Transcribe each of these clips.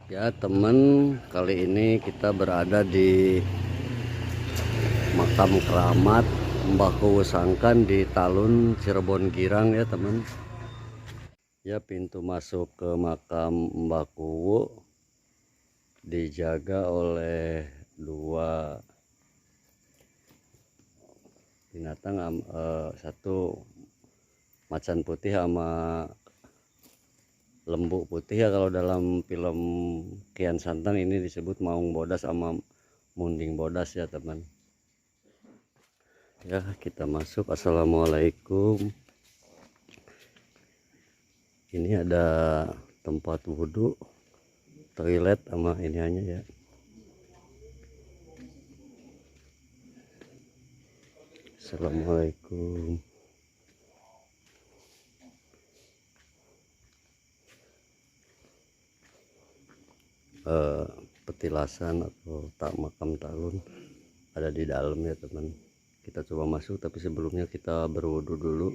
Ya teman, kali ini kita berada di makam keramat Mbah Kuwu Sangkan di Talun, Cirebon Girang ya teman. Ya, pintu masuk ke makam Mbah Kuwu dijaga oleh dua binatang, satu macan putih sama lembu putih ya. Kalau dalam film Kian Santang ini disebut Maung Bodas sama Munding Bodas ya teman. Ya, kita masuk. Assalamualaikum. Ini ada tempat wudhu, toilet sama ini hanya ya. Assalamualaikum. Petilasan atau tak makam Talun ada di dalam ya teman. Kita coba masuk, tapi sebelumnya kita berwudhu dulu.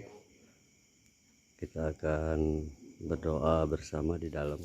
Kita akan berdoa bersama di dalam.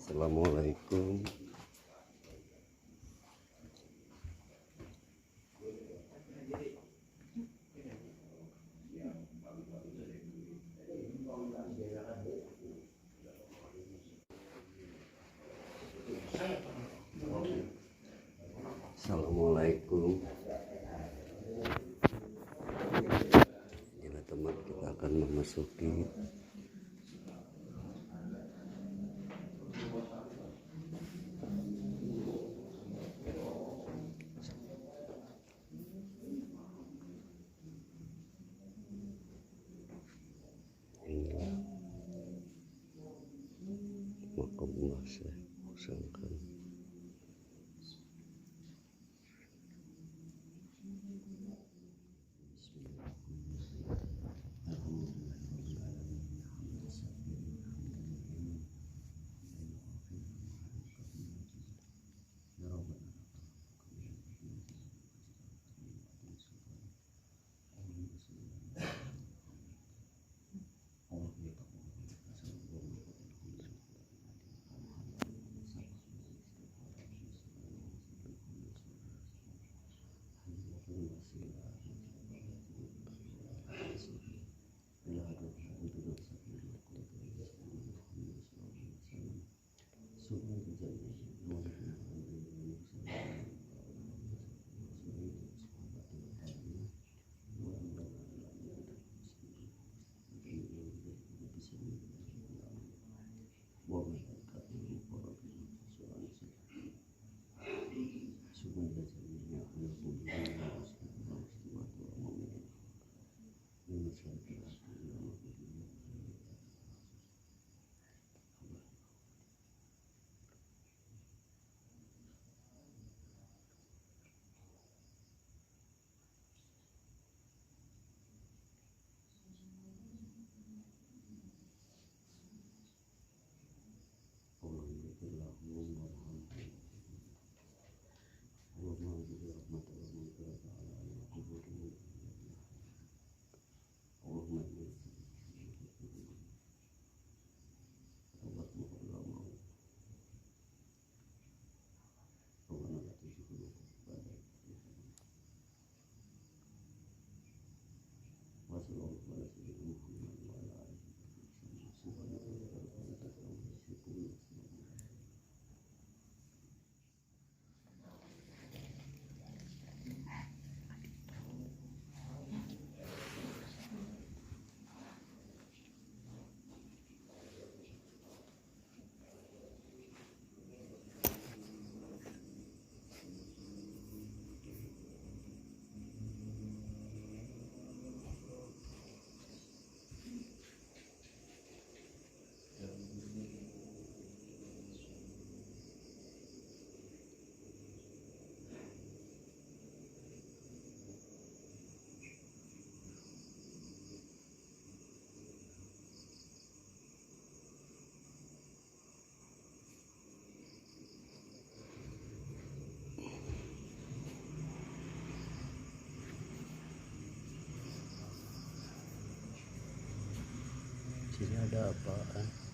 Assalamualaikum. Assalamualaikum. Inilah teman, kita akan memasuki inilah makam Mbah Kuwu Sangkan. Sini ada apaan?